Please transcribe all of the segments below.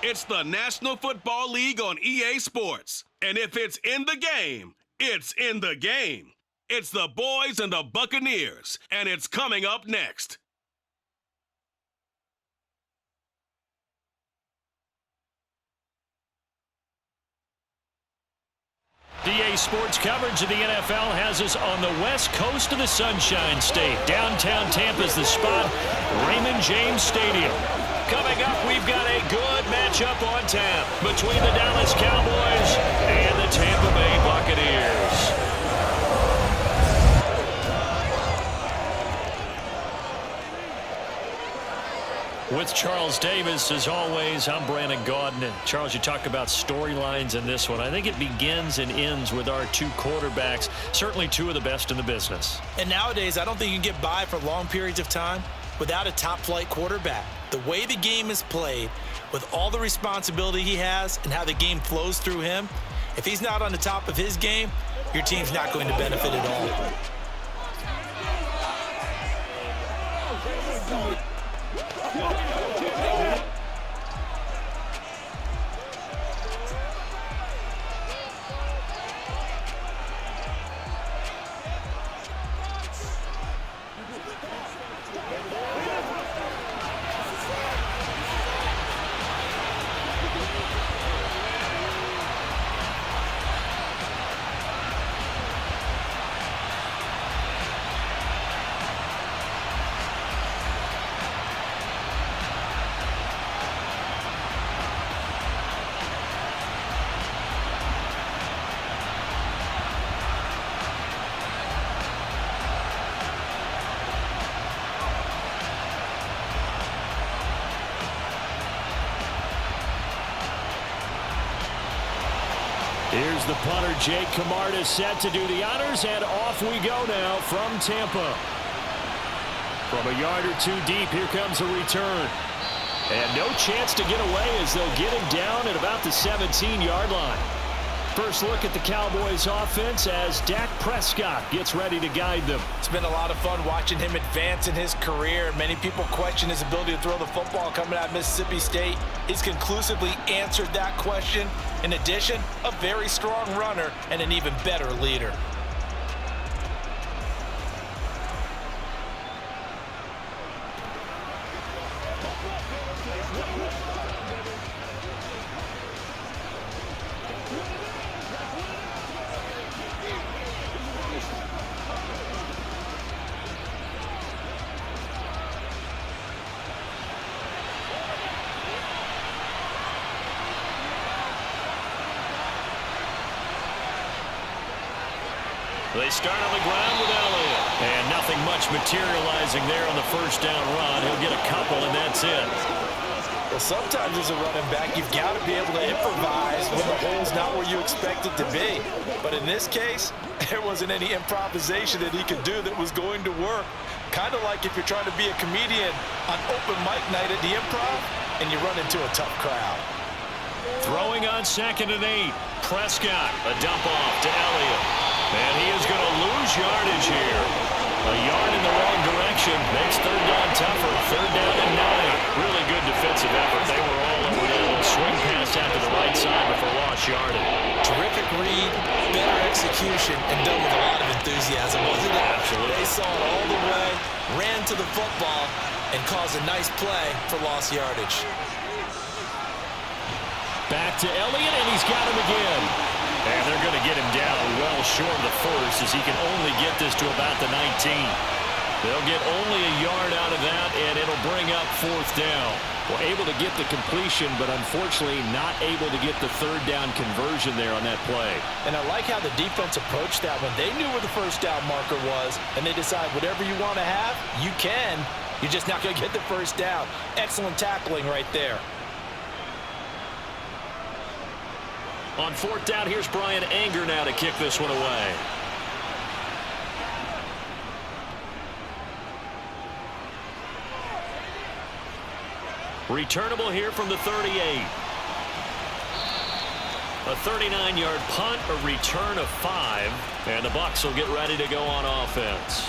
It's the National Football League on EA Sports. And if it's in the game, it's in the game. It's the boys and the Buccaneers, and it's coming up next. EA Sports coverage of the NFL has us on the west coast of the Sunshine State. Downtown Tampa's the spot, Raymond James Stadium. Coming up, we've got a good matchup on tap between the Dallas Cowboys and the Tampa Bay Buccaneers. With Charles Davis, as always, I'm Brandon Gaudin. Charles, you talk about storylines in this one. I think it begins and ends with our two quarterbacks, certainly two of the best in the business. And nowadays, I don't think you can get by for long periods of time without a top-flight quarterback. The way the game is played, with all the responsibility he has and how the game flows through him, if he's not on the top of his game, your team's not going to benefit at all. Here's the punter, Jake Camarda, set to do the honors, and off we go now from Tampa. From a yard or two deep, here comes a return. And no chance to get away as they'll get him down at about the 17-yard line. First look at the Cowboys offense as Dak Prescott gets ready to guide them. It's been a lot of fun watching him advance in his career. Many people question his ability to throw the football coming out of Mississippi State. He's conclusively answered that question. In addition, a very strong runner and an even better leader. They start on the ground with Elliott. And nothing much materializing there on the first down run. He'll get a couple, and that's it. Well, sometimes as a running back, you've got to be able to improvise when the hole's not where you expect it to be. But in this case, there wasn't any improvisation that he could do that was going to work. Kind of like if you're trying to be a comedian on open mic night at the Improv, and you run into a tough crowd. Throwing on 2nd and 8. Prescott, a dump off to Elliott. And he is going to lose yardage here. A yard in the wrong direction makes third down tougher. Third down and 9. Really good defensive effort. They were all over that. Swing pass out to the right side before lost yardage. Terrific read, better execution, and done with a lot of enthusiasm, wasn't it? Absolutely. They saw it all the way, ran to the football, and caused a nice play for lost yardage. Back to Elliott, and he's got him again. And they're going to get him down well short of the first as he can only get this to about the 19. They'll get only a yard out of that, and it'll bring up 4th down. Well, able to get the completion, but unfortunately not able to get the third down conversion there on that play. And I like how the defense approached that one. They knew where the first down marker was, and they decide whatever you want to have, you can. You're just not going to get the first down. Excellent tackling right there. On 4th down, here's Brian Anger now to kick this one away. Returnable here from the 38. A 39-yard punt, a return of 5, and the Bucs will get ready to go on offense.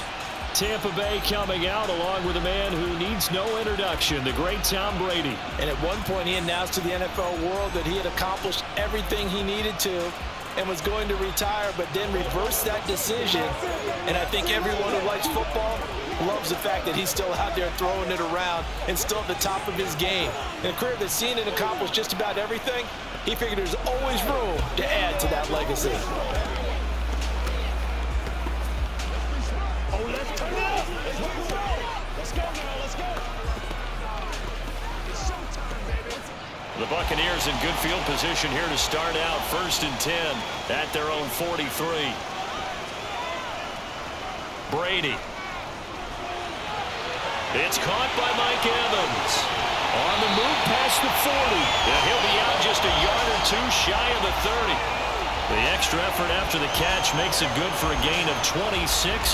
Tampa Bay coming out along with a man who needs no introduction, the great Tom Brady. And at one point, he announced to the NFL world that he had accomplished everything he needed to and was going to retire, but then reversed that decision. And I think everyone who likes football loves the fact that he's still out there throwing it around and still at the top of his game. In a career that's seen and accomplished just about everything, he figured there's always room to add to that legacy. The Buccaneers in good field position here to start out. 1st and 10 at their own 43. Brady. It's caught by Mike Evans. On the move past the 40. And he'll be out just a yard or two shy of the 30. The extra effort after the catch makes it good for a gain of 26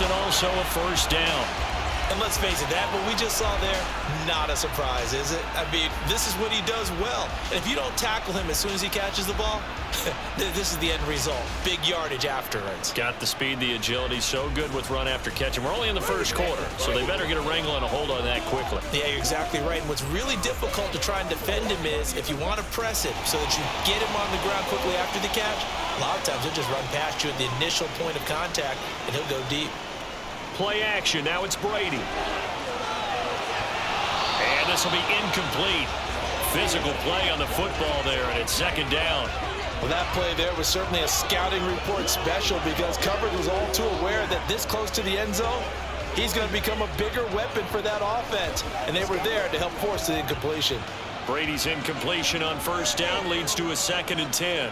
and also a 1st down. And let's face it, that what we just saw there, not a surprise, is it? I mean, this is what he does well. And if you don't tackle him as soon as he catches the ball, this is the end result. Big yardage afterwards. Got the speed, the agility, so good with run after catch. And we're only in the 1st quarter, so they better get a wrangle and a hold on that quickly. Yeah, you're exactly right. And what's really difficult to try and defend him is if you want to press him so that you get him on the ground quickly after the catch, a lot of times he'll just run past you at the initial point of contact, and he'll go deep. Play action. Now it's Brady. And this will be incomplete. Physical play on the football there, and it's 2nd down. Well, that play there was certainly a scouting report special because coverage was all too aware that this close to the end zone, he's going to become a bigger weapon for that offense. And they were there to help force the incompletion. Brady's incompletion on 1st down leads to a 2nd and 10.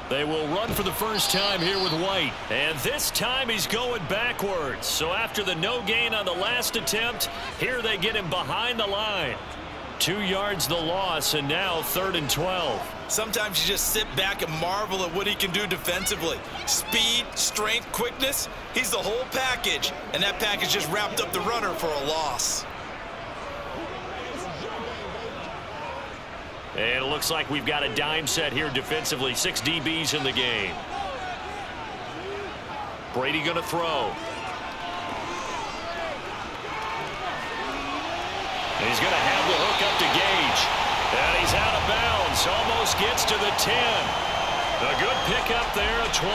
They will run for the first time here with White. And this time he's going backwards. So after the no gain on the last attempt, here they get him behind the line. 2 yards the loss, and now 3rd and 12. Sometimes you just sit back and marvel at what he can do defensively. Speed, strength, quickness, he's the whole package. And that package just wrapped up the runner for a loss. And it looks like we've got a dime set here defensively. 6 DBs in the game. Brady going to throw. He's going to have the hook up to Gage. And he's out of bounds. Almost gets to the 10. A good pickup there, a 22.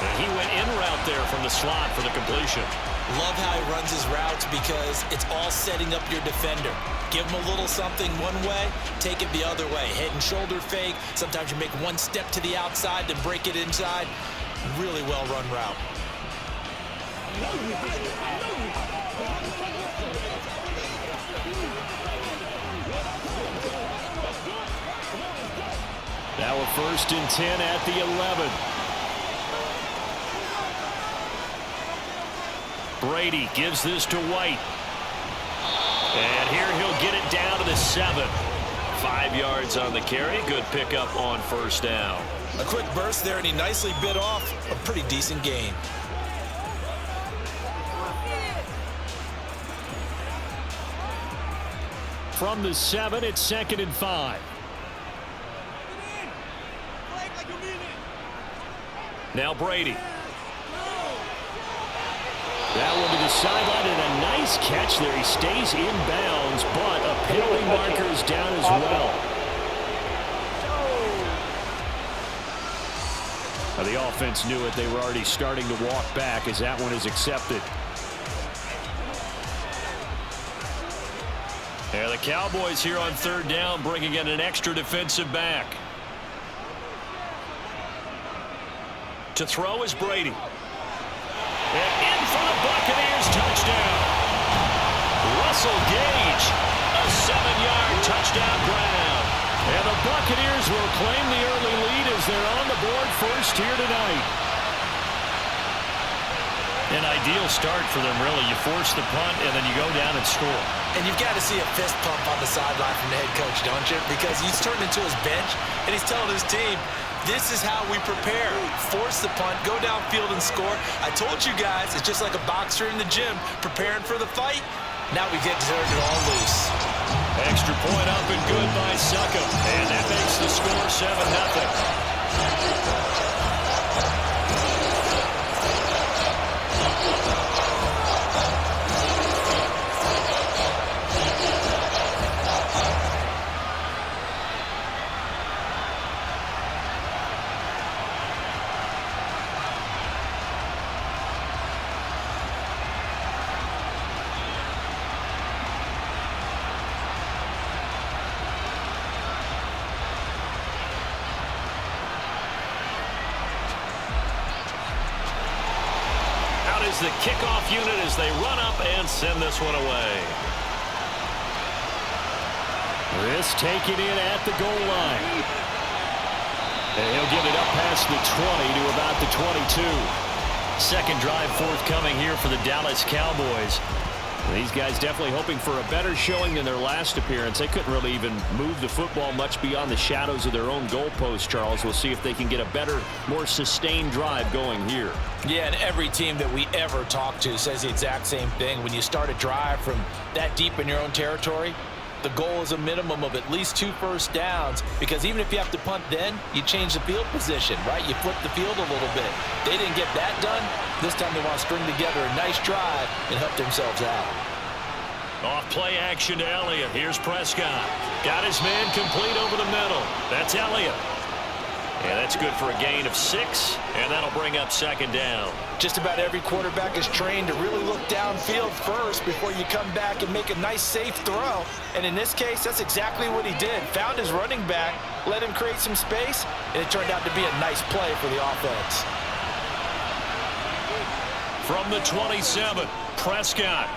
And he went in route there from the slot for the completion. Love how he runs his routes because it's all setting up your defender. Give him a little something one way, take it the other way. Head and shoulder fake. Sometimes you make one step to the outside, then break it inside. Really well run route. Now a 1st and 10 at the 11. Brady gives this to White. And here he'll get it down to the 7. 5 yards on the carry. Good pickup on 1st down. A quick burst there, and he nicely bit off a pretty decent gain. From the 7, it's 2nd and 5. Now Brady. That one to the sideline, and a nice catch there. He stays in bounds, but a penalty marker is down as well. Now the offense knew it. They were already starting to walk back as that one is accepted. And the Cowboys here on 3rd down, bringing in an extra defensive back. To throw is Brady. And in for the Buccaneers, touchdown. Russell Gage, a 7-yard touchdown grab. And the Buccaneers will claim the early lead as they're on the board first here tonight. An ideal start for them, really. You force the punt, and then you go down and score. And you've got to see a fist pump on the sideline from the head coach, don't you? Because he's turned into his bench, and he's telling his team, this is how we prepare. Force the punt, go downfield and score. I told you guys, it's just like a boxer in the gym preparing for the fight. Now we get to turn it all loose. Extra point up and good by Suckup. And that makes the score 7-0. is the kickoff unit as they run up and send this one away. This taken in at the goal line. And he'll get it up past the 20 to about the 22. Second drive forthcoming here for the Dallas Cowboys. These guys definitely hoping for a better showing than their last appearance. They couldn't really even move the football much beyond the shadows of their own goalpost, Charles. We'll see if they can get a better, more sustained drive going here. Yeah, and every team that we ever talk to says the exact same thing. When you start a drive from that deep in your own territory, the goal is a minimum of at least 2 first downs, because even if you have to punt then, you change the field position, right? You flip the field a little bit. They didn't get that done. This time they want to string together a nice drive and help themselves out. Off play action to Elliott. Here's Prescott. Got his man complete over the middle. That's Elliott. Yeah, that's good for a gain of 6, and that'll bring up second down. Just about every quarterback is trained to really look downfield first before you come back and make a nice, safe throw. And in this case, that's exactly what he did. Found his running back, let him create some space, and it turned out to be a nice play for the offense. From the 27, Prescott.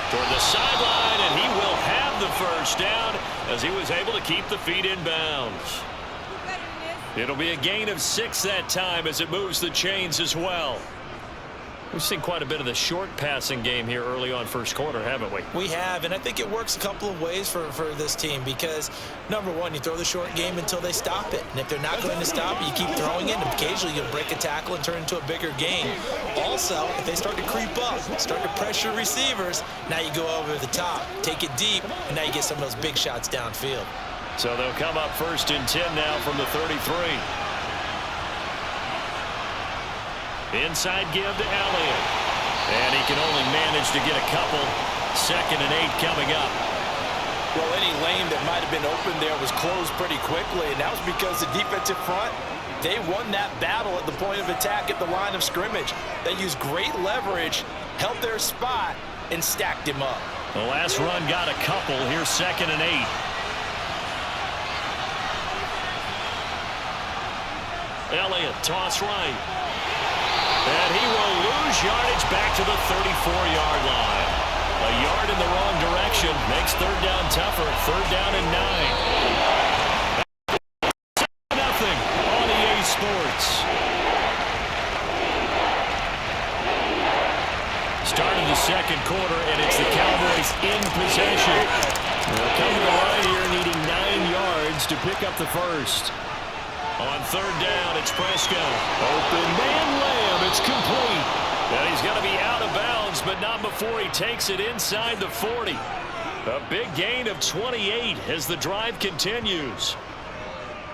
Toward the sideline, and he will have the first down as he was able to keep the feet in bounds. It'll be a gain of 6 that time as it moves the chains as well. We've seen quite a bit of the short passing game here early on first quarter, haven't we? We have, and I think it works a couple of ways for this team because, number one, you throw the short game until they stop it. And if they're not going to stop it, you keep throwing it, and occasionally you'll break a tackle and turn into a bigger gain. Also, if they start to creep up, start to pressure receivers, now you go over the top, take it deep, and now you get some of those big shots downfield. So they'll come up 1st and 10 now from the 33. Inside give to Elliott. And he can only manage to get a couple. 2nd and 8 coming up. Well, any lane that might have been open there was closed pretty quickly, and that was because the defensive front, they won that battle at the point of attack at the line of scrimmage. They used great leverage, held their spot, and stacked him up. The last run got a couple. Here's 2nd and 8. Elliott, toss right. And he will lose yardage back to the 34-yard line. A yard in the wrong direction makes 3rd down tougher. 3rd down and 9. Nothing on EA Sports. Start of the second quarter, and it's the Cowboys in possession. They'll come to the line here needing 9 yards to pick up the first. On 3rd down, it's Prescott. Open man Lamb. It's complete. And he's going to be out of bounds, but not before he takes it inside the 40. A big gain of 28 as the drive continues.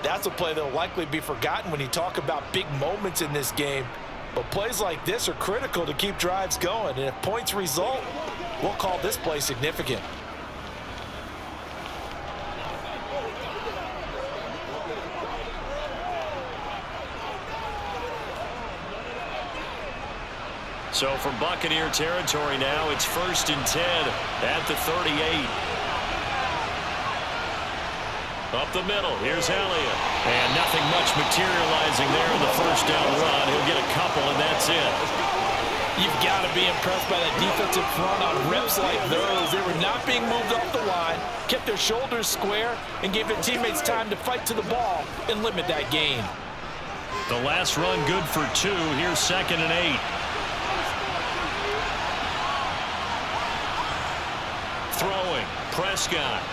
That's a play that will likely be forgotten when you talk about big moments in this game. But plays like this are critical to keep drives going. And if points result, we'll call this play significant. So from Buccaneer territory now, it's 1st and 10 at the 38. Up the middle, here's Elliott. And nothing much materializing there in the first down run. He'll get a couple, and that's it. You've got to be impressed by that defensive front on reps like those. They were not being moved off the line, kept their shoulders square, and gave their teammates time to fight to the ball and limit that gain. The last run good for 2. Here's 2nd and 8. Throwing, Prescott.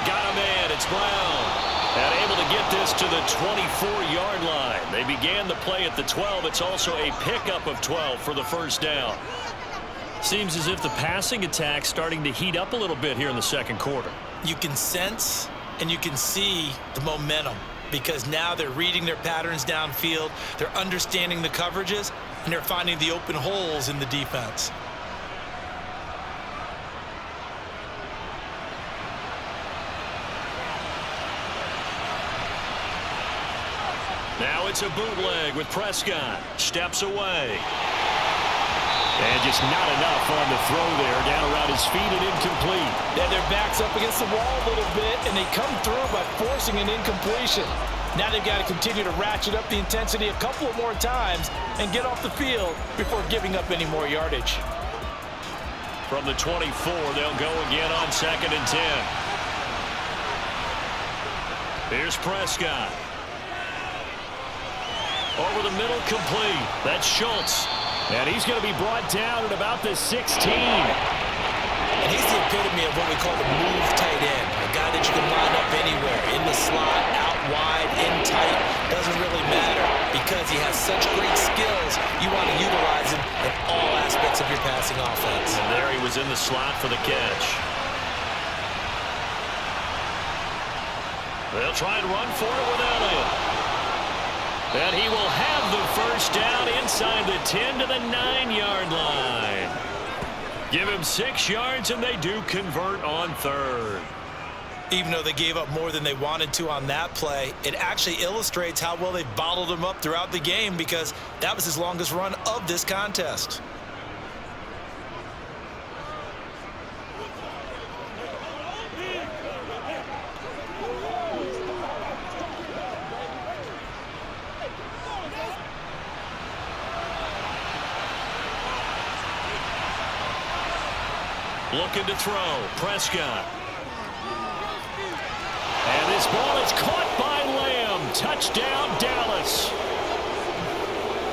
Got a man, it's Brown. And able to get this to the 24-yard line. They began the play at the 12. It's also a pickup of 12 for the first down. Seems as if the passing attack's starting to heat up a little bit here in the second quarter. You can sense and you can see the momentum because now they're reading their patterns downfield, they're understanding the coverages, and they're finding the open holes in the defense. Now it's a bootleg with Prescott. Steps away. And just not enough on the throw there. Down around his feet and incomplete. Yeah, their back's up against the wall a little bit, and they come through by forcing an incompletion. Now they've got to continue to ratchet up the intensity a couple of more times and get off the field before giving up any more yardage. From the 24, they'll go again on 2nd and 10. Here's Prescott. Over the middle, complete. That's Schultz. And he's going to be brought down at about the 16. And he's the epitome of what we call the move tight end. A guy that you can line up anywhere, in the slot, out wide, in tight. Doesn't really matter because he has such great skills. You want to utilize him in all aspects of your passing offense. And there he was in the slot for the catch. They'll try and run for it without him. And he will have the first down inside the 10 to the 9-yard line. Give him 6 yards, and they do convert on 3rd. Even though they gave up more than they wanted to on that play, it actually illustrates how well they bottled him up throughout the game because that was his longest run of this contest. Looking to throw. Prescott. And this ball is caught by Lamb. Touchdown, Dallas.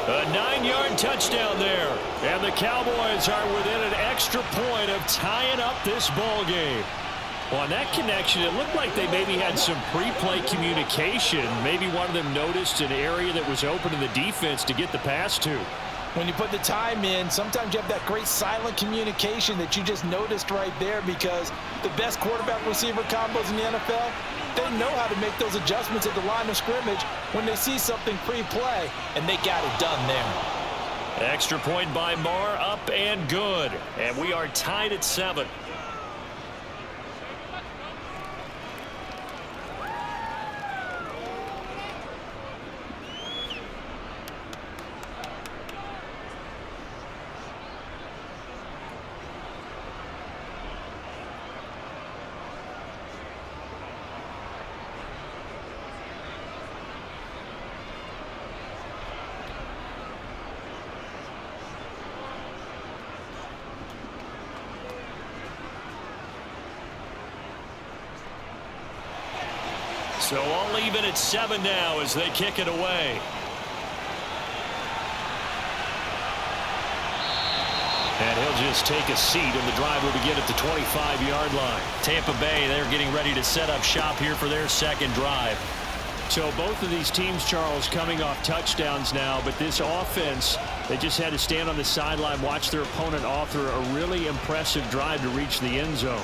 A 9-yard touchdown there. And the Cowboys are within an extra point of tying up this ball game. Well, on that connection, it looked like they maybe had some pre-play communication. Maybe one of them noticed an area that was open in the defense to get the pass to. When you put the time in, sometimes you have that great silent communication that you just noticed right there because the best quarterback-receiver combos in the NFL, they know how to make those adjustments at the line of scrimmage when they see something pre-play, and they got it done there. Extra point by Marr, up and good. And we are tied at 7. So all even at 7 now as they kick it away. And he'll just take a seat, and the drive will begin at the 25-yard line. Tampa Bay, they're getting ready to set up shop here for their second drive. So both of these teams, Charles, coming off touchdowns now, but this offense, they just had to stand on the sideline, watch their opponent author a really impressive drive to reach the end zone.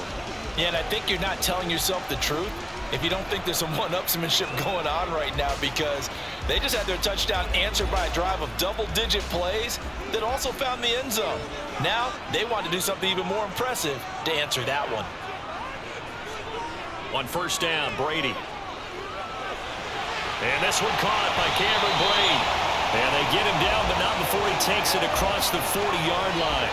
Yeah, and I think you're not telling yourself the truth if you don't think there's some one-upsmanship going on right now, because they just had their touchdown answered by a drive of double-digit plays that also found the end zone. Now they want to do something even more impressive to answer that one. On first down, Brady. And this one caught by Cameron Brate. And they get him down, but not before he takes it across the 40-yard line.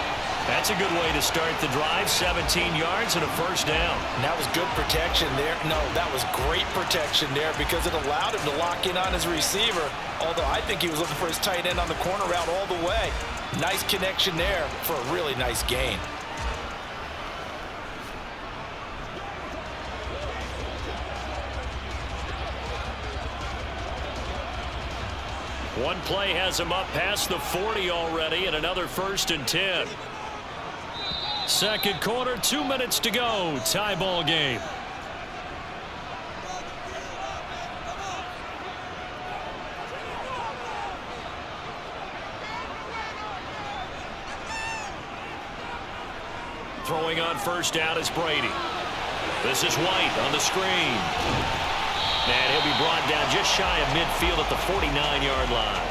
That's a good way to start the drive. 17 yards and a first down. And that was good protection there. No, that was great protection there because it allowed him to lock in on his receiver. Although I think he was looking for his tight end on the corner route all the way. Nice connection there for a really nice gain. One play has him up past the 40 already, and another first and 10. Second quarter, 2 minutes to go. Tie ball game. Throwing on first down is Brady. This is White on the screen. And he'll be brought down just shy of midfield at the 49-yard line.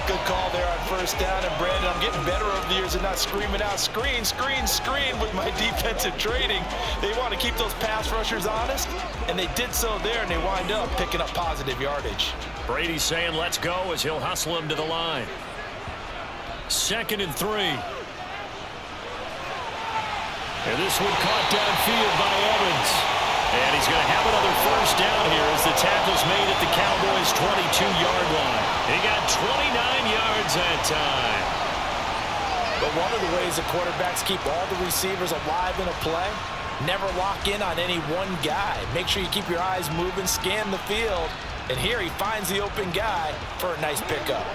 Good call there on first down. And Brandon, I'm getting better over the years and not screaming out screen, screen, screen with my defensive training. They want to keep those pass rushers honest, and they did so there, and they wind up picking up positive yardage. Brady's saying let's go as he'll hustle him to the line. 2nd and 3. And this one caught downfield by Evans. And he's He's going to have another first down here as the tackle's made at the Cowboys' 22-yard line. He got 29 yards that time. But one of the ways the quarterbacks keep all the receivers alive in a play, never lock in on any one guy. Make sure you keep your eyes moving, scan the field, and here he finds the open guy for a nice pickup.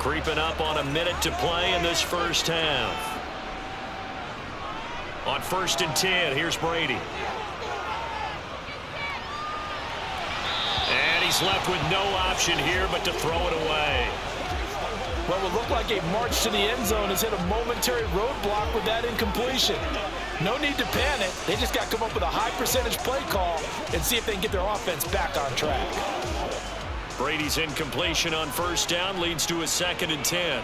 Creeping up on a minute to play in this first half. On 1st and 10, here's Brady. And he's left with no option here but to throw it away. What would look like a march to the end zone has hit a momentary roadblock with that incompletion. No need to panic. They just got to come up with a high percentage play call and see if they can get their offense back on track. Brady's incompletion on 1st down leads to a 2nd and 10.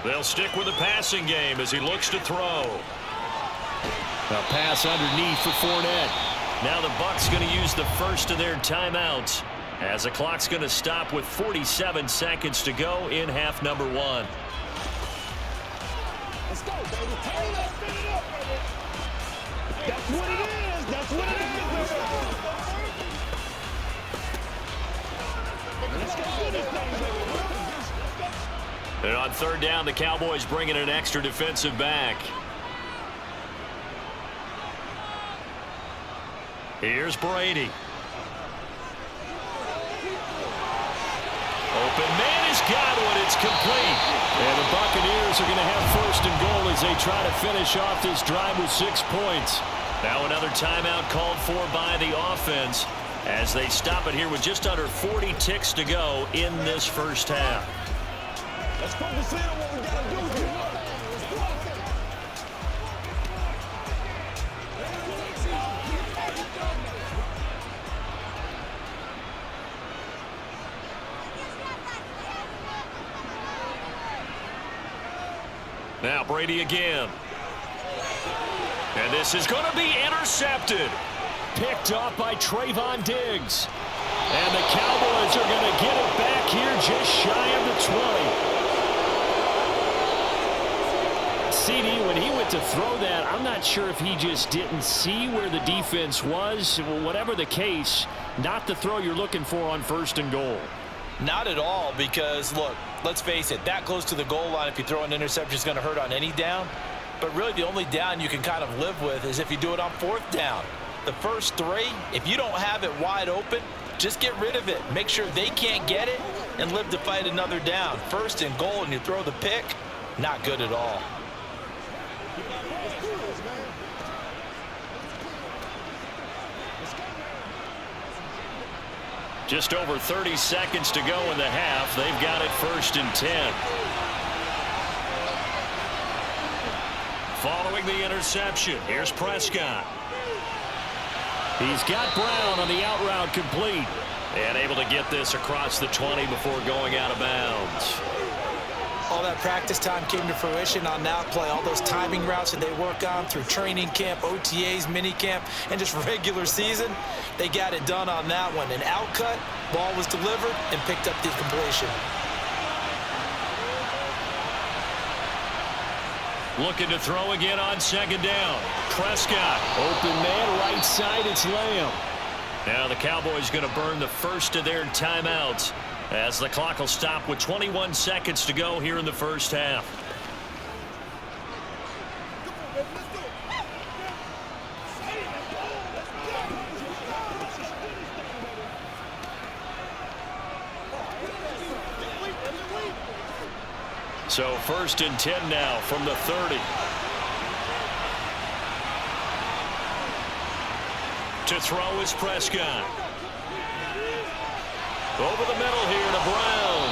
They'll stick with the passing game as he looks to throw. A pass underneath for Fournette. Now the Bucs going to use the first of their timeouts as the clock's going to stop with 47 seconds to go in half number 1. Let's go, baby. Turn it up, spin it up, baby. That's what it is. That's what it is, baby. Let's go do this thing, baby. And on 3rd down, the Cowboys bring in an extra defensive back. Here's Brady. Open man has got one. It's complete. And the Buccaneers are going to have 1st and goal as they try to finish off this drive with 6 points. Now another timeout called for by the offense as they stop it here with just under 40 ticks to go in this first half. Let's focus in on what we got to do here. Now Brady again. And this is going to be intercepted. Picked off by Trayvon Diggs. And the Cowboys are going to get it back here just shy of the 20. CD, when he went to throw that, I'm not sure if he just didn't see where the defense was. Whatever the case, not the throw you're looking for on 1st and goal. Not at all, because, look, let's face it, that close to the goal line, if you throw an interception, is going to hurt on any down. But really, the only down you can kind of live with is if you do it on 4th down. The first 3, if you don't have it wide open, just get rid of it. Make sure they can't get it and live to fight another down. 1st and goal, and you throw the pick, not good at all. Just over 30 seconds to go in the half. They've got it 1st and 10. Following the interception, here's Prescott. He's got Brown on the out route complete. And able to get this across the 20 before going out of bounds. All that practice time came to fruition on that play. All those timing routes that they work on through training camp, OTAs, minicamp, and just regular season, they got it done on that one. An out cut, ball was delivered, and picked up the completion. Looking to throw again on 2nd down. Prescott. Open man, right side, it's Lamb. Now the Cowboys going to burn the first of their timeouts as the clock will stop with 21 seconds to go here in the first half. So 1st and 10 now from the 30. To throw is Prescott. Over the middle here to Brown.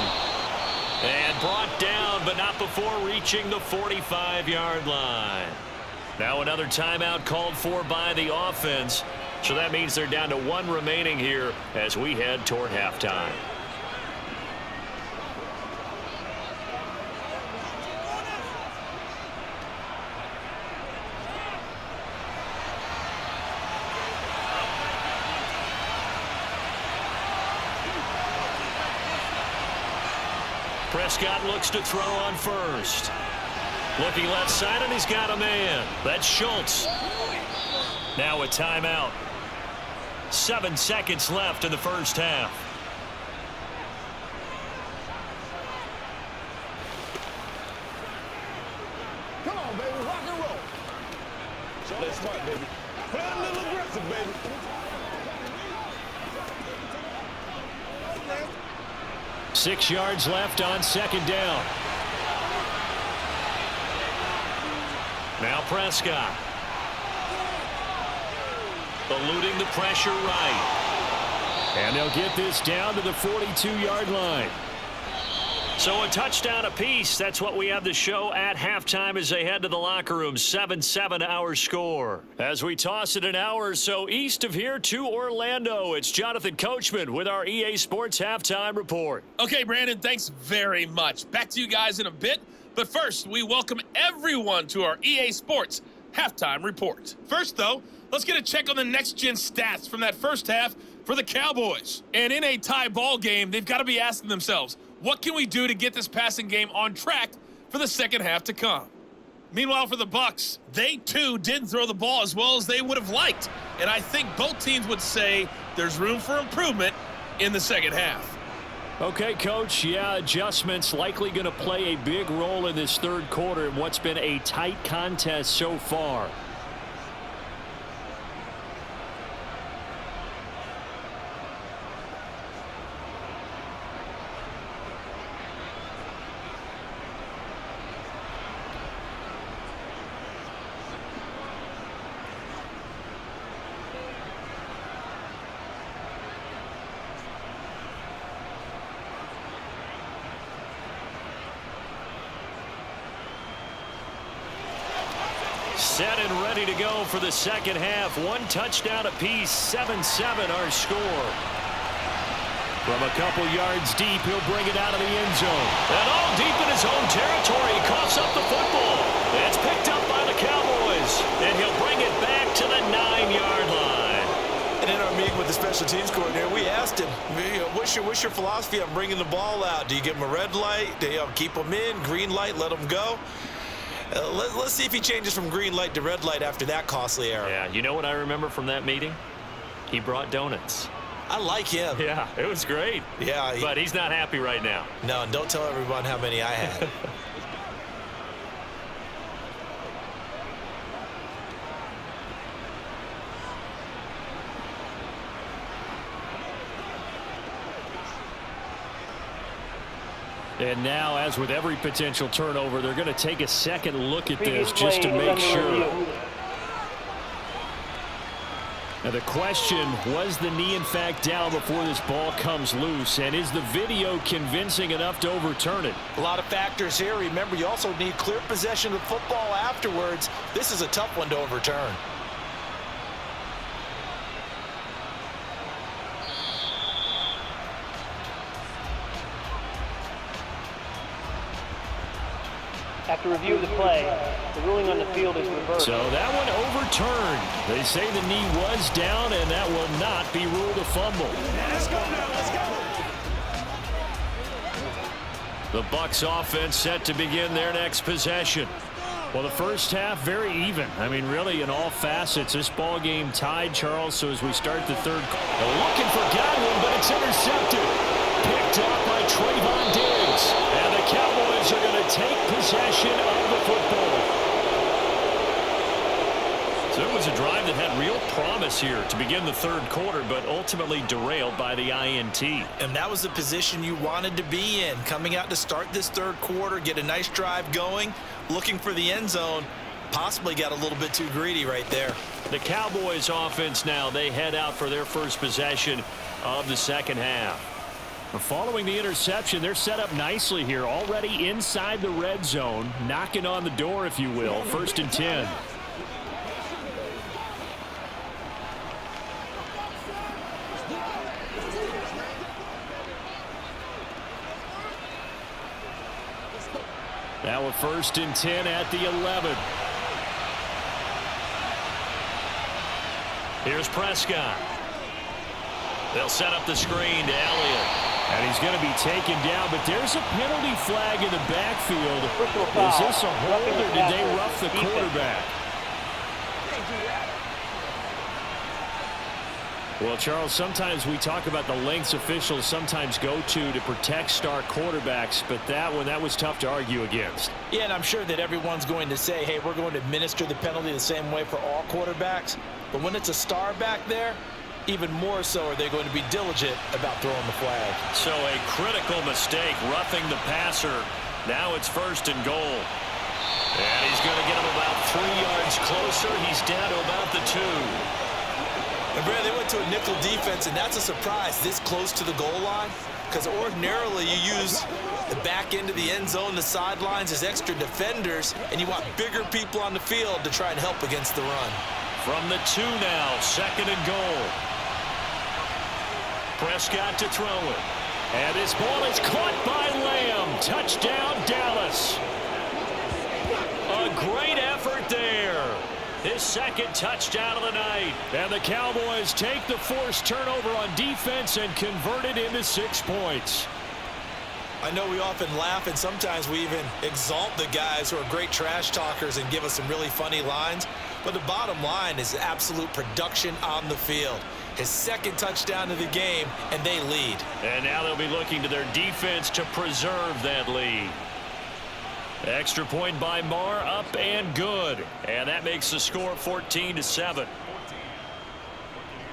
And brought down, but not before reaching the 45-yard line. Now another timeout called for by the offense. So that means they're down to 1 remaining here as we head toward halftime. Prescott looks to throw on first. Looking left side, and he's got a man. That's Schultz. Now a timeout. 7 seconds left in the first half. Come on, baby. Rock and roll. So let's start, baby. Play a little aggressive, baby. 6 yards left on second down. Now Prescott. Eluding the pressure right. And they'll get this down to the 42-yard line. So a touchdown apiece. That's what we have to show at halftime as they head to the locker room. 7-7 our score. As we toss it an hour or so east of here to Orlando, it's Jonathan Coachman with our EA Sports Halftime Report. Okay, Brandon, thanks very much. Back to you guys in a bit. But first, we welcome everyone to our EA Sports Halftime Report. First, though, let's get a check on the next-gen stats from that first half for the Cowboys. And in a tie ball game, they've got to be asking themselves, what can we do to get this passing game on track for the second half to come? Meanwhile, for the Bucs, they too didn't throw the ball as well as they would have liked. And I think both teams would say there's room for improvement in the second half. Okay, Coach, yeah, adjustments likely going to play a big role in this third quarter in what's been a tight contest so far. Set and ready to go for the second half. 1 touchdown apiece, 7-7 our score. From a couple yards deep, he'll bring it out of the end zone. And all deep in his own territory, he coughs up the football. It's picked up by the Cowboys, and he'll bring it back to the 9-yard line. And in our meeting with the special teams coordinator, we asked him, what's your philosophy on bringing the ball out? Do you give him a red light? Do you keep him in? Green light, let him go? Let's see if he changes from green light to red light after that costly error. Yeah, you know what I remember from that meeting? He brought donuts. I like him. Yeah, it was great. Yeah. But he's not happy right now. No, don't tell everyone how many I had. And now, as with every potential turnover, they're going to take a second look at this just to make sure. Now the question, was the knee in fact down before this ball comes loose? And is the video convincing enough to overturn it? A lot of factors here. Remember, you also need clear possession of the football afterwards. This is a tough one to overturn. After review of the play, the ruling on the field is reversed. So that one overturned. They say the knee was down, and that will not be ruled a fumble. Let's go now. Let's go. The Bucs offense set to begin their next possession. Well, the first half very even. I mean, really, in all facets, this ball game tied, Charles. So as we start the third, they're looking for Godwin, but it's intercepted. Picked up by Trayvon Diggs. And the Cowboys are going to take possession of the football. So it was a drive that had real promise here to begin the third quarter, but ultimately derailed by the INT. And that was the position you wanted to be in. Coming out to start this third quarter, get a nice drive going, looking for the end zone. Possibly got a little bit too greedy right there. The Cowboys offense now, they head out for their first possession of the second half. Following the interception, they're set up nicely here, already inside the red zone, knocking on the door, if you will. 1st and 10. Now a 1st and 10 at the 11. Here's Prescott. They'll set up the screen to Elliott. And he's going to be taken down, but there's a penalty flag in the backfield. Is this a hold, or did they rough the quarterback? Well, Charles, sometimes we talk about the lengths officials sometimes go to protect star quarterbacks, but that was tough to argue against. Yeah, and I'm sure that everyone's going to say, hey, we're going to administer the penalty the same way for all quarterbacks. But when it's a star back there, even more so are they going to be diligent about throwing the flag. So a critical mistake, roughing the passer. Now it's 1st and goal. And he's going to get him about 3 yards closer. He's down to about the 2. And Brad, they went to a nickel defense, and that's a surprise this close to the goal line, because ordinarily you use the back end of the end zone, the sidelines as extra defenders, and you want bigger people on the field to try and help against the run. From the 2 now, 2nd and goal. Prescott to throw it. And this ball is caught by Lamb. Touchdown, Dallas. A great effort there. His 2nd touchdown of the night. And the Cowboys take the forced turnover on defense and convert it into 6 points. I know we often laugh, and sometimes we even exalt the guys who are great trash talkers and give us some really funny lines. But the bottom line is absolute production on the field. His 2nd touchdown of the game, and they lead. And now they'll be looking to their defense to preserve that lead. Extra point by Marr, up and good. And that makes the score 14-7.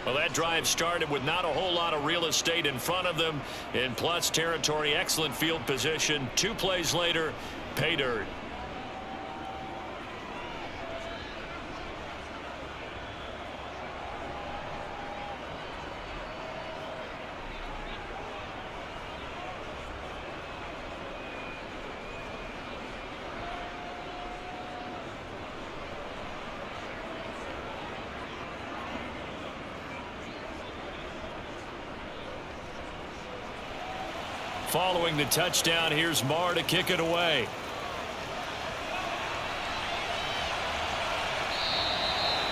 Well, that drive started with not a whole lot of real estate in front of them. In plus territory, excellent field position. 2 plays later, pay dirt. Following the touchdown, here's Marr to kick it away.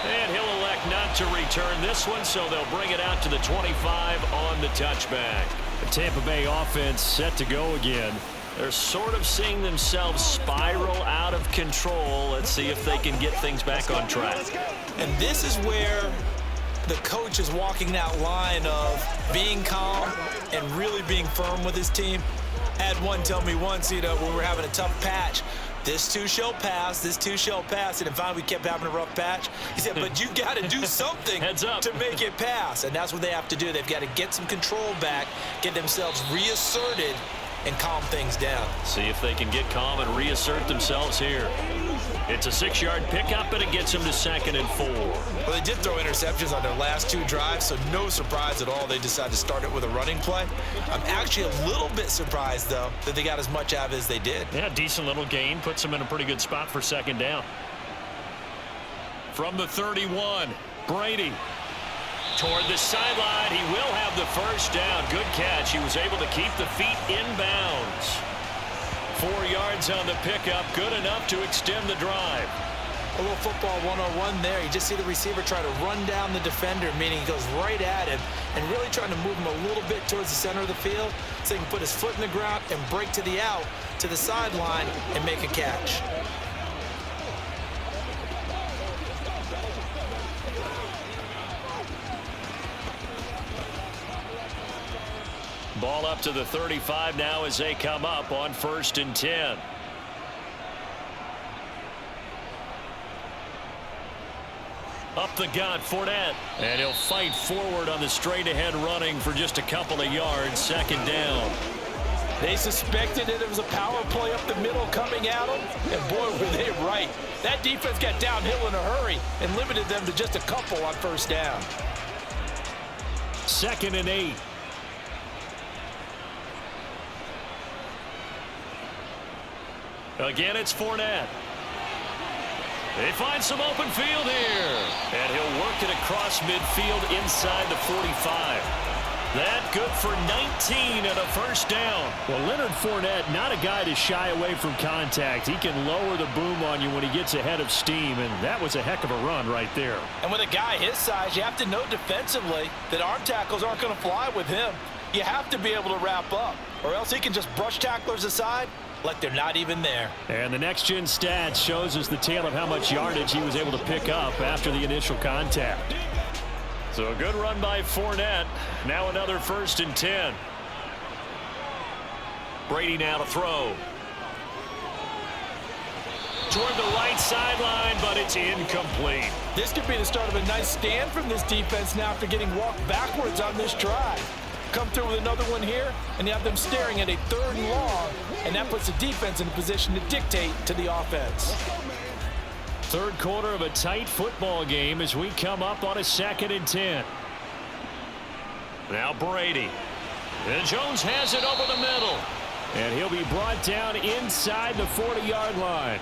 And he'll elect not to return this one, so they'll bring it out to the 25 on the touchback. The Tampa Bay offense set to go again. They're sort of seeing themselves spiral out of control. Let's see if they can get things back on track. And this is where the coach is walking that line of being calm and really being firm with his team. I had one tell me once, when we were having a tough patch, this too shall pass, this too shall pass. And finally we kept having a rough patch. He said, but you got to do something to make it pass. And that's what they have to do. They've got to get some control back, get themselves reasserted, and calm things down. See if they can get calm and reassert themselves here. It's a 6-yard pickup, and it gets them to 2nd and 4. Well, they did throw interceptions on their last 2 drives, so no surprise at all they decided to start it with a running play. I'm actually a little bit surprised, though, that they got as much out of it as they did. Yeah, decent little gain. Puts them in a pretty good spot for 2nd down. From the 31, Brady. Toward the sideline, he will have the 1st down. Good catch. He was able to keep the feet inbounds. 4 yards on the pickup, good enough to extend the drive. A little football 101 there. You just see the receiver try to run down the defender, meaning he goes right at him and really trying to move him a little bit towards the center of the field so he can put his foot in the ground and break to the out, to the sideline, and make a catch. Ball up to the 35 now as they come up on 1st and 10. Up the gut, Fournette. And he'll fight forward on the straight-ahead running for just a couple of yards. 2nd down. They suspected that it was a power play up the middle coming at them, and boy, were they right. That defense got downhill in a hurry and limited them to just a couple on 1st down. 2nd and 8. Again, it's Fournette. They find some open field here. And he'll work it across midfield inside the 45. That good for 19 and a 1st down. Well, Leonard Fournette, not a guy to shy away from contact. He can lower the boom on you when he gets ahead of steam, and that was a heck of a run right there. And with a guy his size, you have to know defensively that arm tackles aren't going to fly with him. You have to be able to wrap up, or else he can just brush tacklers aside like they're not even there. And the next-gen stats shows us the tale of how much yardage he was able to pick up after the initial contact. So a good run by Fournette. Now another 1st and 10. Brady now to throw. Toward the right sideline, but it's incomplete. This could be the start of a nice stand from this defense now after getting walked backwards on this drive. Come through with another one here, and you have them staring at a 3rd and long, and that puts the defense in a position to dictate to the offense. Third quarter of a tight football game as we come up on a 2nd and 10. Now Brady. And Jones has it over the middle. And he'll be brought down inside the 40-yard line.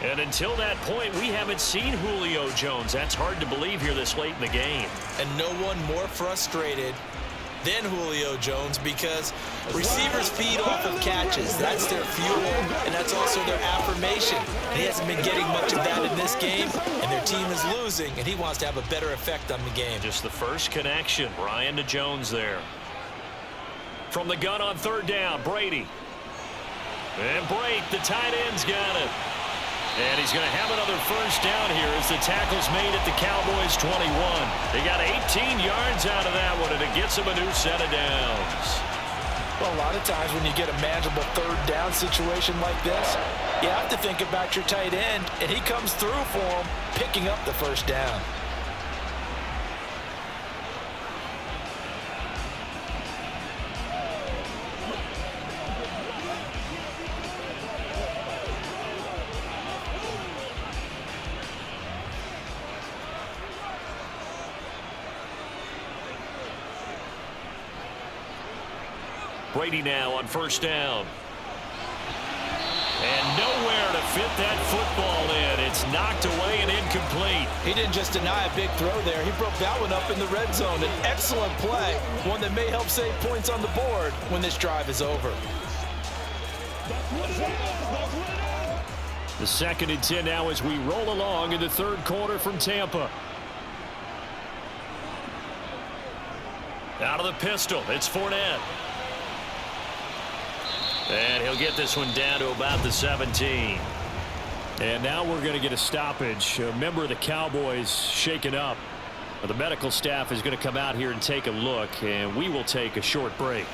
And until that point, we haven't seen Julio Jones. That's hard to believe here this late in the game. And no one more frustrated than Julio Jones because receivers feed off of catches. That's their fuel, and that's also their affirmation. And he hasn't been getting much of that in this game, and their team is losing, and he wants to have a better effect on the game. Just the first connection, Ryan to Jones there. From the gun on 3rd down, Brady. And Brate, the tight end's got it. And he's going to have another 1st down here as the tackle's made at the Cowboys 21. They got 18 yards out of that one, and it gets them a new set of downs. Well, a lot of times when you get a manageable 3rd down situation like this, you have to think about your tight end, and he comes through for him, picking up the 1st down. Brady now on 1st down. And nowhere to fit that football in. It's knocked away and incomplete. He didn't just deny a big throw there. He broke that one up in the red zone. An excellent play. One that may help save points on the board when this drive is over. The 2nd and 10 now as we roll along in the 3rd quarter from Tampa. Out of the pistol, it's Fournette. And he'll get this one down to about the 17. And now we're going to get a stoppage. A member of the Cowboys shaken up. The medical staff is going to come out here and take a look, and we will take a short break.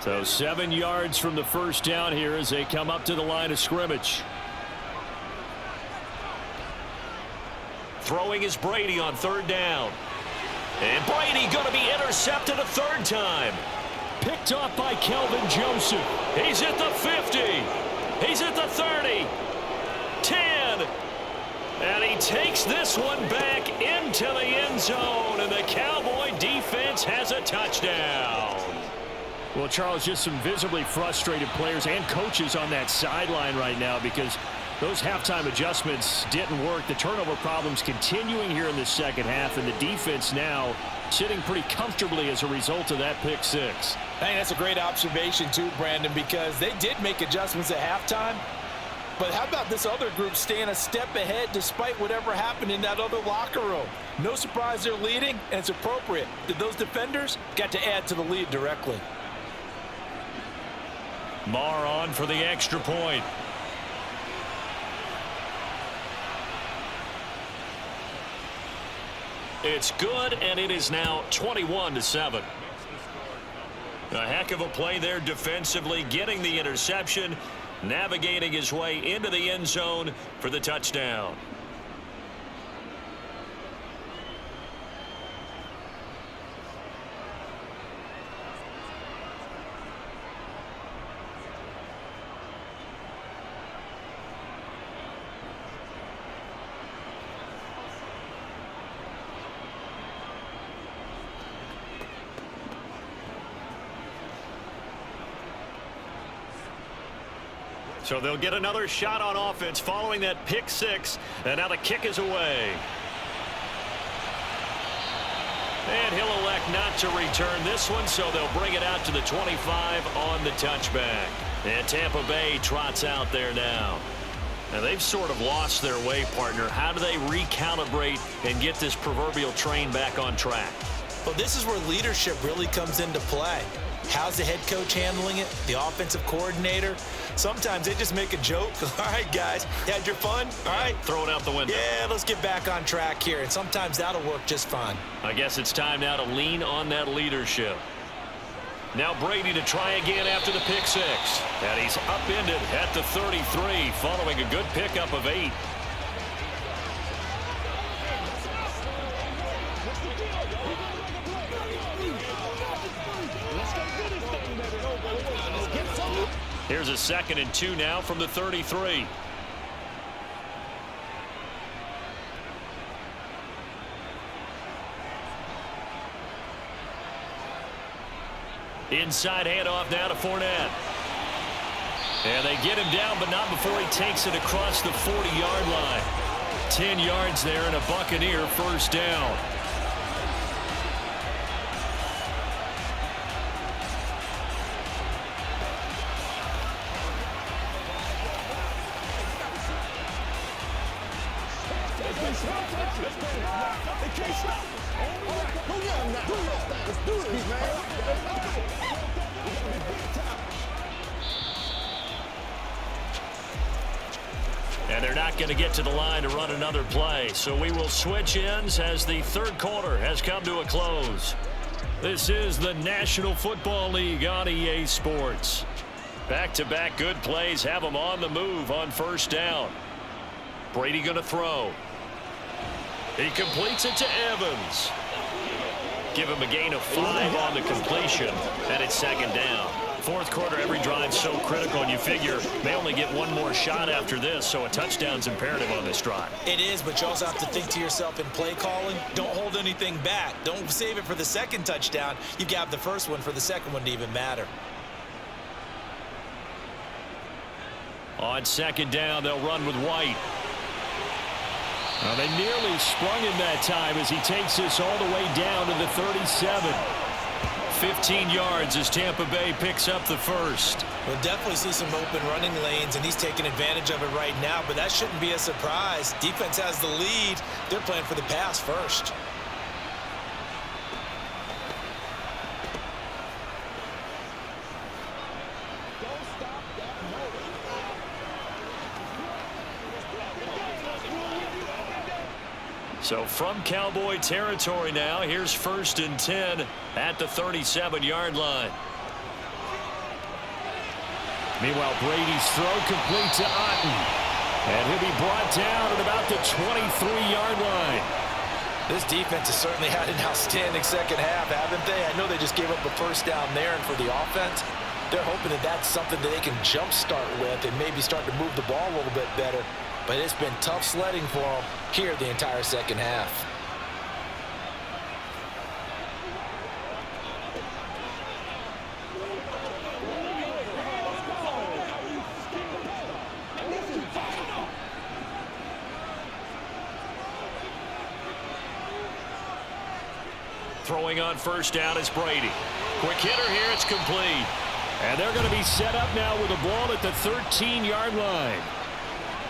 So 7 yards from the 1st down here as they come up to the line of scrimmage. Throwing is Brady on 3rd down. And Brady going to be intercepted a 3rd time. Picked off by Kelvin Joseph. He's at the 50. He's at the 30. 10. And he takes this one back into the end zone. And the Cowboy defense has a touchdown. Well, Charles, just some visibly frustrated players and coaches on that sideline right now because those halftime adjustments didn't work. The turnover problems continuing here in the 2nd half, and the defense now sitting pretty comfortably as a result of that pick 6. Hey, that's a great observation too, Brandon, because they did make adjustments at halftime. But how about this other group staying a step ahead despite whatever happened in that other locker room? No surprise they're leading, and it's appropriate that those defenders got to add to the lead directly. Marr on for the extra point. It's good, and it is now 21-7. A heck of a play there defensively, getting the interception, navigating his way into the end zone for the touchdown. So they'll get another shot on offense following that pick six. And now the kick is away. And he'll elect not to return this one, so they'll bring it out to the 25 on the touchback. And Tampa Bay trots out there now. Now they've sort of lost their way, partner. How do they recalibrate and get this proverbial train back on track? Well, this is where leadership really comes into play. How's the head coach handling it? The offensive coordinator? Sometimes they just make a joke. All right, guys, you had your fun? All right. Throw it out the window. Yeah, let's get back on track here. And sometimes that'll work just fine. I guess it's time now to lean on that leadership. Now Brady to try again after the pick six. And he's upended at the 33 following a good pickup of 8. Here's a 2nd and 2 now from the 33. Inside handoff now to Fournette. And they get him down, but not before he takes it across the 40-yard line. 10 yards there and a Buccaneer first down. And they're not going to get to the line to run another play. So we will switch ends as the third quarter has come to a close. This is the National Football League on EA Sports. Back-to-back good plays have them on the move on first down. Brady going to throw. He completes it to Evans. Give him a gain of 5 on the completion, and it's 2nd down. Fourth quarter, every drive so critical, and you figure they only get one more shot after this, so a touchdown's imperative on this drive. It is, but you also have to think to yourself in play calling, don't hold anything back. Don't save it for the second touchdown. You got the first one for the second one to even matter. On 2nd down, they'll run with White. Well, they nearly sprung him that time as he takes this all the way down to the 37. 15 yards as Tampa Bay picks up the first. We'll definitely see some open running lanes, and he's taking advantage of it right now, but that shouldn't be a surprise. Defense has the lead. They're playing for the pass first. So from Cowboy territory now, here's 1st and 10 at the 37-yard line. Meanwhile, Brady's throw complete to Otten. And he'll be brought down at about the 23-yard line. This defense has certainly had an outstanding second half, haven't they? I know they just gave up a first down there, and for the offense, they're hoping that that's something that they can jumpstart with and maybe start to move the ball a little bit better. But it's been tough sledding for them here the entire second half. Throwing on first down is Brady. Quick hitter here, it's complete. And they're going to be set up now with a ball at the 13-yard line.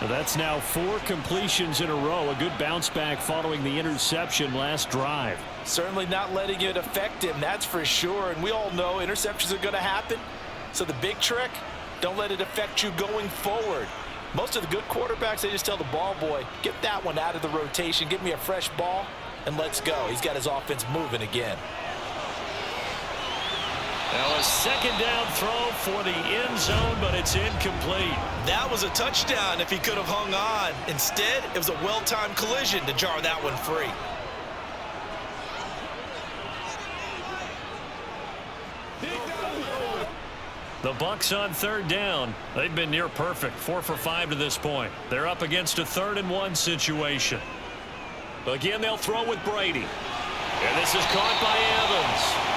That's now 4 completions in a row. A good bounce back following the interception last drive. Certainly not letting it affect him, that's for sure. And we all know interceptions are going to happen. So the big trick, don't let it affect you going forward. Most of the good quarterbacks, they just tell the ball boy, get that one out of the rotation, give me a fresh ball, and let's go. He's got his offense moving again. Now a second down throw for the end zone, but it's incomplete. That was a touchdown if he could have hung on. Instead, it was a well-timed collision to jar that one free. The Bucs on 3rd down. They've been near perfect, 4 for 5 to this point. They're up against a 3rd and 1 situation. Again, they'll throw with Brady. And this is caught by Evans.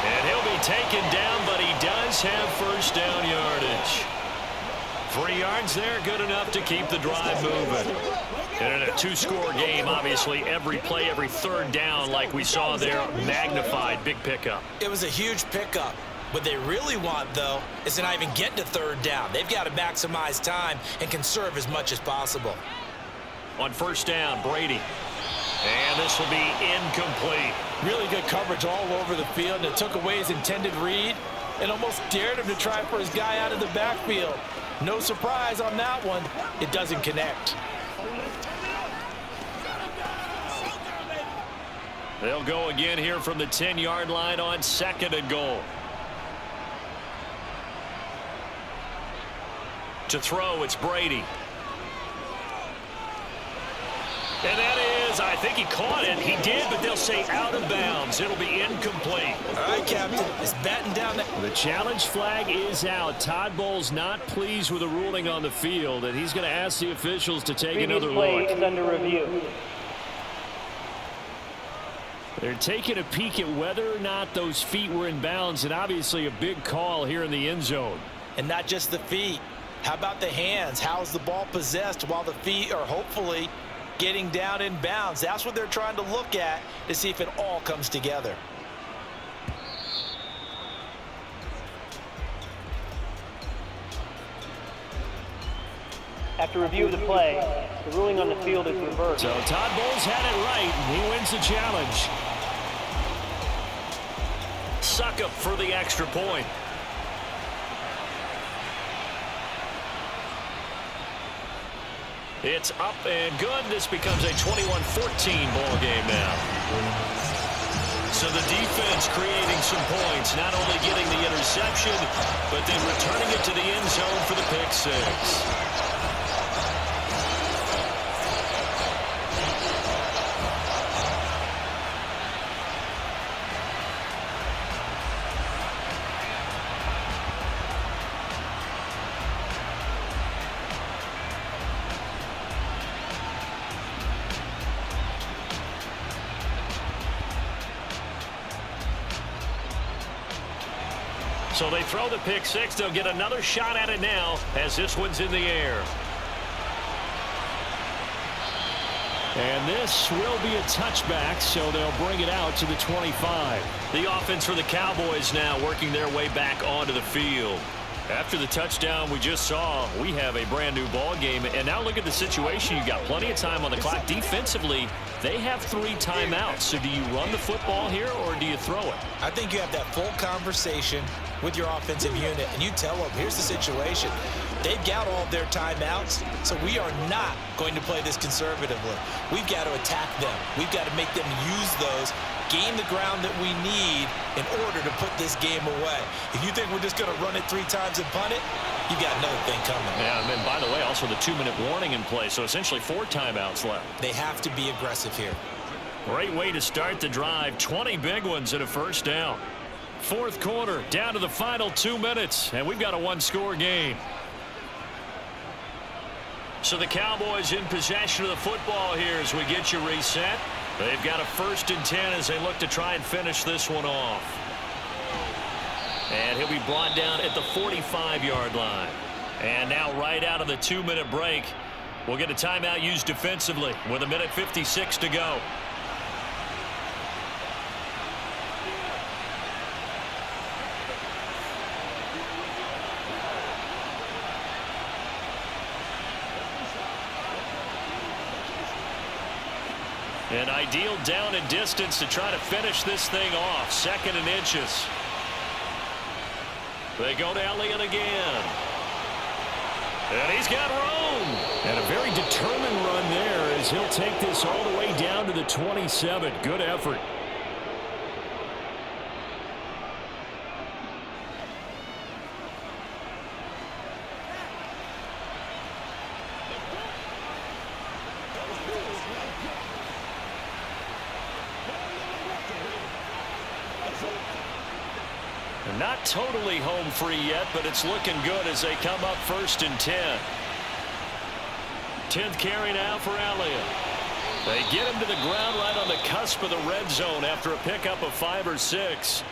And he'll be taken down, but he does have first down yardage. 3 yards there, good enough to keep the drive moving. And in a 2-score game, obviously, every play, every third down, like we saw there, magnified. Big pickup. It was a huge pickup. What they really want, though, is to not even get to third down. They've got to maximize time and conserve as much as possible. On first down, Brady. And this will be incomplete. Really good coverage all over the field. And it took away his intended read and almost dared him to try for his guy out of the backfield. No surprise on that one. It doesn't connect. They'll go again here from the 10-yard line on 2nd and goal. To throw, it's Brady. And that is, I think he caught it. He did, but they'll say out of bounds. It'll be incomplete. All right, Captain. It's batting down. The challenge flag is out. Todd Bowles not pleased with the ruling on the field, and he's going to ask the officials to take another play look. is under review. They're taking a peek at whether or not those feet were in bounds, and obviously a big call here in the end zone. And not just the feet. How about the hands? How's the ball possessed while the feet are hopefully getting down in bounds? That's what they're trying to look at to see if it all comes together. After review of the play, the ruling on the field is reversed. So Todd Bowles had it right, and he wins the challenge. Suckup for the extra point. It's up and good. This becomes a 21-14 ball game now. So the defense creating some points, not only getting the interception, but then returning it to the end zone for the pick six. So they throw the pick six. They'll get another shot at it now as this one's in the air. And this will be a touchback, so they'll bring it out to the 25. The offense for the Cowboys now working their way back onto the field. After the touchdown we just saw, we have a brand new ball game. And now look at the situation. You've got plenty of time on the clock. Defensively, they have 3 timeouts. So do you run the football here or do you throw it? I think you have that full conversation with your offensive unit, and you tell them, here's the situation. They've got all of their timeouts, so we are not going to play this conservatively. We've got to attack them. We've got to make them use those, gain the ground that we need in order to put this game away. If you think we're just going to run it 3 times and punt it, you got another thing coming. Yeah, and by the way, also the 2-minute warning in play, so essentially 4 timeouts left. They have to be aggressive here. Great way to start the drive. 20 big ones and a first down. 4th quarter, down to the final 2 minutes, and we've got a 1-score game. So the Cowboys in possession of the football here as we get you reset. They've got a 1st and 10 as they look to try and finish this one off. And he'll be brought down at the 45-yard line. And now right out of the 2-minute break, we'll get a timeout used defensively with 1:56 to go. An ideal down and distance to try to finish this thing off. 2nd and inches. They go to Elliott again. And he's got room. And a very determined run there as he'll take this all the way down to the 27. Good effort. Not totally home free yet, but it's looking good as they come up 1st and 10. 10th carry now for Elliott. They get him to the ground right on the cusp of the red zone after a pickup of 5 or 6.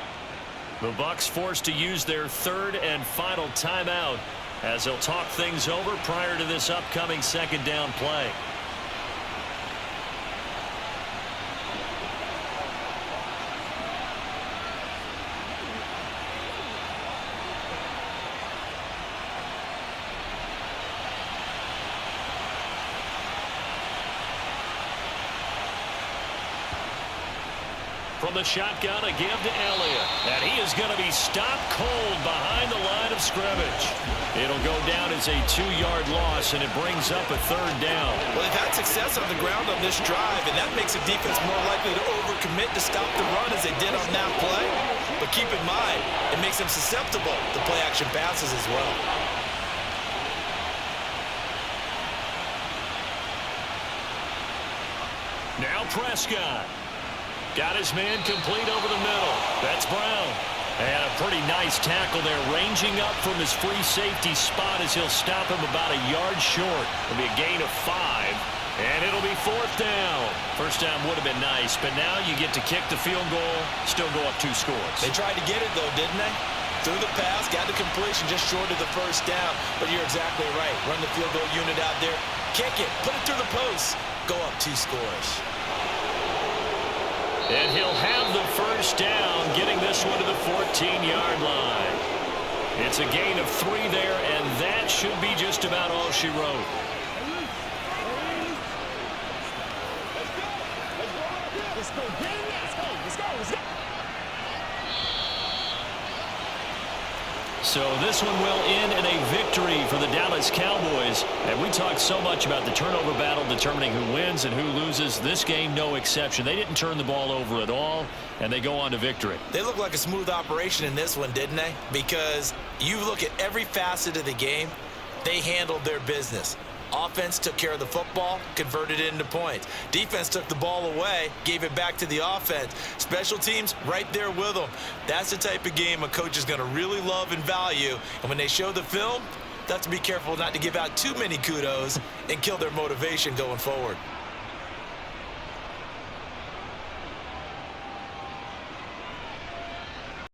The Bucs forced to use their 3rd and final timeout as they'll talk things over prior to this upcoming second down play. From the shotgun, a give to Elliott. And he is going to be stopped cold behind the line of scrimmage. It'll go down as a 2-yard loss, and it brings up a third down. Well, they've had success on the ground on this drive, and that makes a defense more likely to overcommit to stop the run as they did on that play. But keep in mind, it makes them susceptible to play-action passes as well. Now Prescott. Got his man complete over the middle. That's Brown. And a pretty nice tackle there, ranging up from his free safety spot as he'll stop him about a yard short. It'll be a gain of 5, and it'll be 4th down. First down would have been nice, but now you get to kick the field goal, still go up 2 scores. They tried to get it, though, didn't they? Threw the pass, got the completion just short of the first down. But you're exactly right. Run the field goal unit out there, kick it, put it through the post, go up 2 scores. And he'll have the first down, getting this one to the 14-yard line. It's a gain of 3 there, and that should be just about all she wrote. Let's go, let's go. So this one will end in a victory for the Dallas Cowboys. And we talked so much about the turnover battle determining who wins and who loses. This game, no exception. They didn't turn the ball over at all, and they go on to victory. They look like a smooth operation in this one, didn't they? Because you look at every facet of the game, they handled their business. Offense took care of the football, converted it into points. Defense took the ball away, gave it back to the offense. Special teams right there with them. That's the type of game a coach is going to really love and value. And when they show the film, they have to be careful not to give out too many kudos and kill their motivation going forward.